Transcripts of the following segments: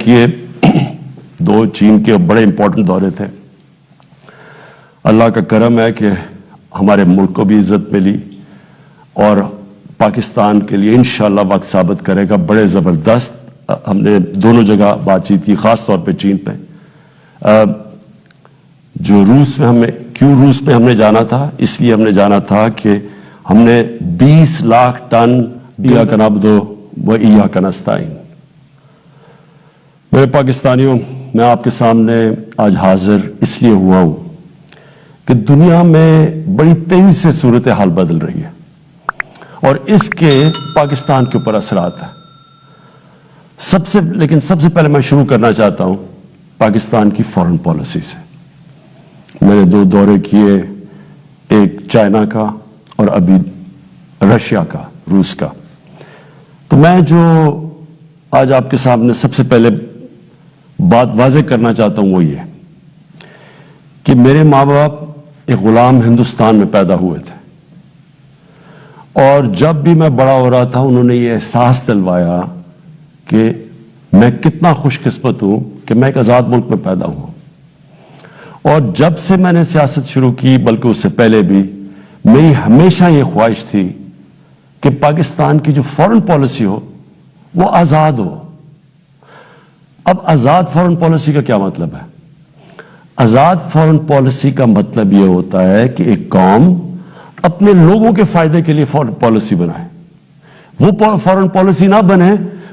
دیکھیے دو چین کے بڑے امپورٹنٹ دورے تھے. اللہ کا کرم ہے کہ ہمارے ملک کو بھی عزت ملی اور پاکستان کے لیے انشاءاللہ وقت ثابت کرے گا. بڑے زبردست ہم نے دونوں جگہ بات چیت کی, خاص طور پہ چین پہ. جو روس میں ہم نے جانا تھا, اس لیے ہم نے جانا تھا کہ ہم نے 20 لاکھ ٹن ایاک نعبد و ایاک نستعین. میرے پاکستانیوں, میں آپ کے سامنے آج حاضر اس لیے ہوا ہوں کہ دنیا میں بڑی تیزی سے صورتحال بدل رہی ہے اور اس کے پاکستان کے اوپر اثرات ہیں. لیکن سب سے پہلے میں شروع کرنا چاہتا ہوں پاکستان کی فارن پالیسی سے. میں نے 2 دورے کیے, ایک چائنا کا اور ابھی رشیا کا, روس کا. تو میں جو آج آپ کے سامنے سب سے پہلے بات واضح کرنا چاہتا ہوں وہ یہ کہ میرے ماں باپ ایک غلام ہندوستان میں پیدا ہوئے تھے اور جب بھی میں بڑا ہو رہا تھا انہوں نے یہ احساس دلوایا کہ میں کتنا خوش قسمت ہوں کہ میں ایک آزاد ملک میں پیدا ہوں. اور جب سے میں نے سیاست شروع کی, بلکہ اس سے پہلے بھی, میری ہمیشہ یہ خواہش تھی کہ پاکستان کی جو فارن پالیسی ہو وہ آزاد ہو. اب آزاد فارن پالیسی کا کیا مطلب ہے؟ آزاد فارن پالیسی کا مطلب یہ ہوتا ہے کہ ایک قوم اپنے لوگوں کے فائدے کے لیے فارن پالیسی بنائے. وہ فارن پالیسی نہ بنے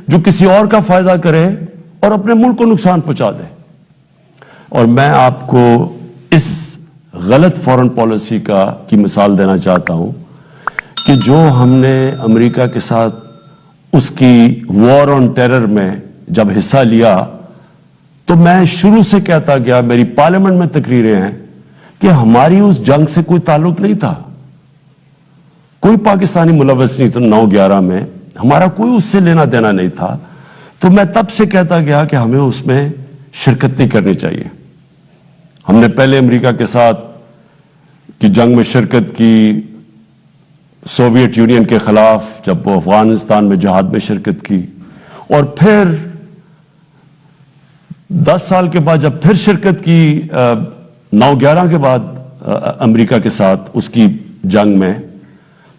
جو کسی اور کا فائدہ کرے اور اپنے ملک کو نقصان پہنچا دے. اور میں آپ کو اس غلط فارن پالیسی کی مثال دینا چاہتا ہوں کہ جو ہم نے امریکہ کے ساتھ اس کی وار آن ٹیرر میں جب حصہ لیا تو میں شروع سے کہتا گیا, میری پارلیمنٹ میں تقریریں ہیں کہ ہماری اس جنگ سے کوئی تعلق نہیں تھا, کوئی پاکستانی ملوث نہیں تھا. 9/11 میں ہمارا کوئی اس سے لینا دینا نہیں تھا. تو میں تب سے کہتا گیا کہ ہمیں اس میں شرکت نہیں کرنی چاہیے. ہم نے پہلے امریکہ کے ساتھ کی جنگ میں شرکت کی, سوویت یونین کے خلاف جب وہ افغانستان میں جہاد میں شرکت کی, اور پھر 10 سال کے بعد جب پھر شرکت کی 9/11 کے بعد امریکہ کے ساتھ اس کی جنگ میں.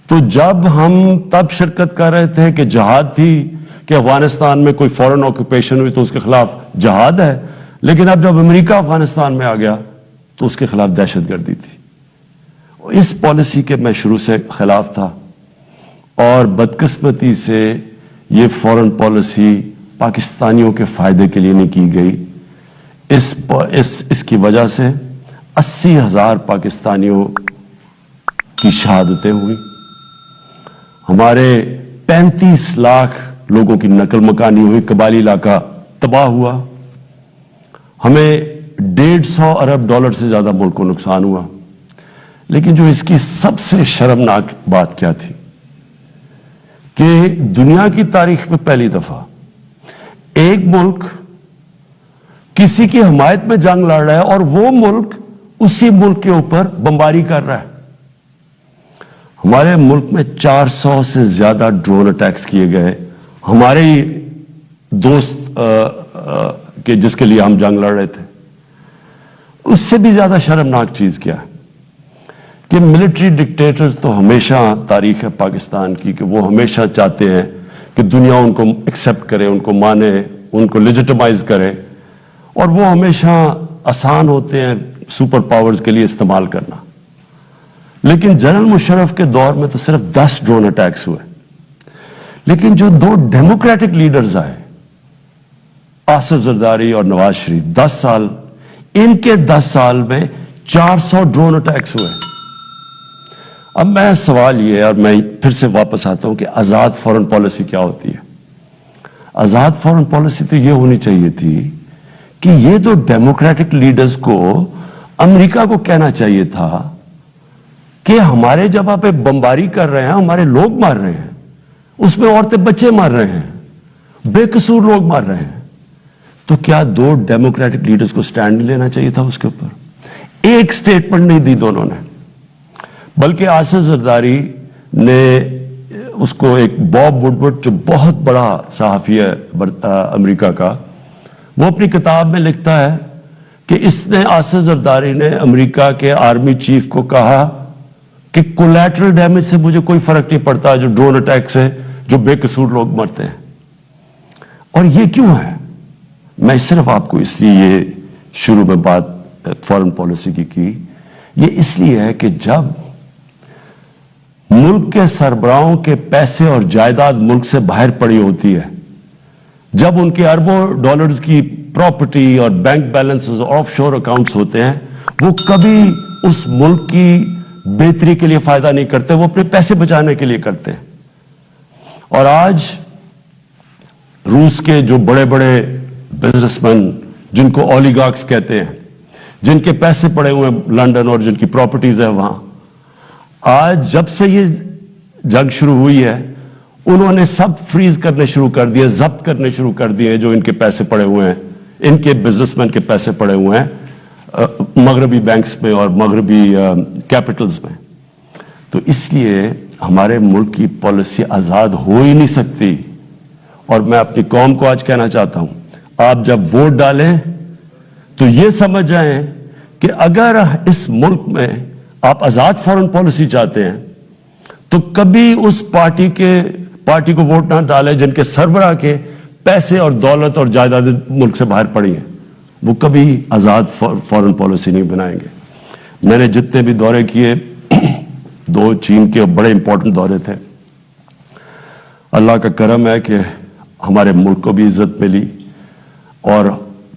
تو جب ہم تب شرکت کر رہے تھے کہ جہاد تھی کہ افغانستان میں کوئی فورن آکوپیشن ہوئی تو اس کے خلاف جہاد ہے, لیکن اب جب امریکہ افغانستان میں آ گیا تو اس کے خلاف دہشت گردی تھی. اس پالیسی کے میں شروع سے خلاف تھا اور بدقسمتی سے یہ فارن پالیسی پاکستانیوں کے فائدے کے لیے نہیں کی گئی. اس کی وجہ سے 80,000 پاکستانیوں کی شہادتیں ہوئی, ہمارے 35 لاکھ لوگوں کی نقل مکانی ہوئی, قبائلی علاقہ تباہ ہوا, ہمیں $150 ارب سے زیادہ ملک کو نقصان ہوا. لیکن جو اس کی سب سے شرمناک بات کیا تھی کہ دنیا کی تاریخ میں پہلی دفعہ ایک ملک کسی کی حمایت میں جنگ لڑ رہا ہے اور وہ ملک اسی ملک کے اوپر بمباری کر رہا ہے. ہمارے ملک میں 400 سے زیادہ ڈرون اٹیکس کیے گئے ہمارے دوست کہ جس کے لیے ہم جنگ لڑ رہے تھے. اس سے بھی زیادہ شرمناک چیز کیا ہے کہ ملٹری ڈکٹیٹرز تو ہمیشہ تاریخ ہے پاکستان کی کہ وہ ہمیشہ چاہتے ہیں کہ دنیا ان کو ایکسیپٹ کرے, ان کو مانے, ان کو لیجیٹمائز کرے, اور وہ ہمیشہ آسان ہوتے ہیں سپر پاورز کے لیے استعمال کرنا. لیکن جنرل مشرف کے دور میں تو صرف 10 ڈرون اٹیکس ہوئے. لیکن جو 2 ڈیموکریٹک لیڈرز آئے, آصف زرداری اور نواز شریف, 10 سال, ان کے 10 سال میں 400 ڈرون اٹیکس ہوئے. اب میں سوال یہ ہے, اور میں پھر سے واپس آتا ہوں کہ آزاد فارن پالیسی کیا ہوتی ہے. آزاد فارن پالیسی تو یہ ہونی چاہیے تھی کہ یہ تو ڈیموکریٹک لیڈرز کو امریکہ کو کہنا چاہیے تھا کہ ہمارے جب آپ بمباری کر رہے ہیں, ہمارے لوگ مار رہے ہیں, اس میں عورتیں بچے مار رہے ہیں, بے قصور لوگ مار رہے ہیں, تو کیا 2 ڈیموکریٹک لیڈرز کو سٹینڈ نہیں لینا چاہیے تھا اس کے اوپر؟ ایک سٹیٹمنٹ نہیں دی دونوں نے, بلکہ آصف زرداری نے اس کو ایک باب وڈورڈ جو بہت بڑا صحافی ہے امریکہ کا, وہ اپنی کتاب میں لکھتا ہے کہ اس نے آصف زرداری نے امریکہ کے آرمی چیف کو کہا کہ کولیٹرل ڈیمیج سے مجھے کوئی فرق نہیں پڑتا جو ڈرون اٹیک سے جو بے قصور لوگ مرتے ہیں. اور یہ کیوں ہے؟ میں صرف آپ کو اس لیے یہ شروع میں بات فارن پالیسی کی یہ اس لیے ہے کہ جب ملک کے سربراہوں کے پیسے اور جائیداد ملک سے باہر پڑی ہوتی ہے، جب ان کے اربوں ڈالرز کی پراپرٹی اور بینک بیلنسز آف شور اکاؤنٹس ہوتے ہیں، وہ کبھی اس ملک کی بہتری کے لیے فائدہ نہیں کرتے، وہ اپنے پیسے بچانے کے لیے کرتے ہیں. اور آج روس کے جو بڑے بڑے بزنس مین جن کو اولیگارکس کہتے ہیں، جن کے پیسے پڑے ہوئے ہیں لندن اور جن کی پراپرٹیز ہیں وہاں، آج جب سے یہ جنگ شروع ہوئی ہے انہوں نے سب فریز کرنے شروع کر دیے، ضبط کرنے شروع کر دیے جو ان کے پیسے پڑے ہوئے ہیں، ان کے بزنس مین کے پیسے پڑے ہوئے ہیں مغربی بینکس میں اور مغربی کیپٹلز میں. تو اس لیے ہمارے ملک کی پالیسی آزاد ہو ہی نہیں سکتی. اور میں اپنی قوم کو آج کہنا چاہتا ہوں، آپ جب ووٹ ڈالیں تو یہ سمجھ جائیں کہ اگر اس ملک میں آپ آزاد فارن پالیسی چاہتے ہیں تو کبھی اس پارٹی کو ووٹ نہ ڈالیں جن کے سربراہ کے پیسے اور دولت اور جائیداد ملک سے باہر پڑی ہیں. وہ کبھی آزاد فارن پالیسی نہیں بنائیں گے. میں نے جتنے بھی دورے کیے، 2 چین کے بڑے امپورٹنٹ دورے تھے. اللہ کا کرم ہے کہ ہمارے ملک کو بھی عزت ملی اور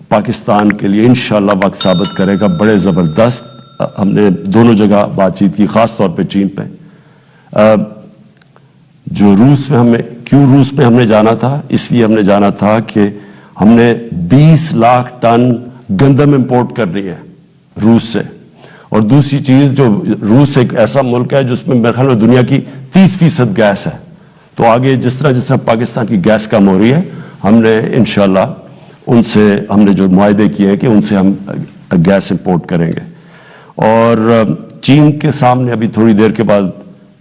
پاکستان کے لیے انشاءاللہ وقت ثابت کرے گا. بڑے زبردست ہم نے دونوں جگہ بات چیت کی، خاص طور پہ چین پہ. جو روس میں ہم نے جانا تھا، اس لیے ہم نے جانا تھا کہ ہم نے 20 لاکھ ٹن گندم امپورٹ کرنی ہے روس سے. اور دوسری چیز، جو روس ایک ایسا ملک ہے جس میں میرے خیال میں دنیا کی 30% گیس ہے. تو آگے جس طرح پاکستان کی گیس کم ہو رہی ہے، ہم نے انشاءاللہ ان سے ہم نے جو معاہدے کیے ہیں کہ ان سے ہم گیس امپورٹ کریں گے. اور چین کے سامنے ابھی تھوڑی دیر کے بعد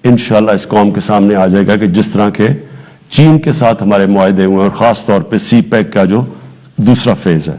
انشاءاللہ اس قوم کے سامنے آ جائے گا کہ جس طرح کے چین کے ساتھ ہمارے معاہدے ہوئے ہیں، اور خاص طور پہ سی پیک کا جو دوسرا فیز ہے.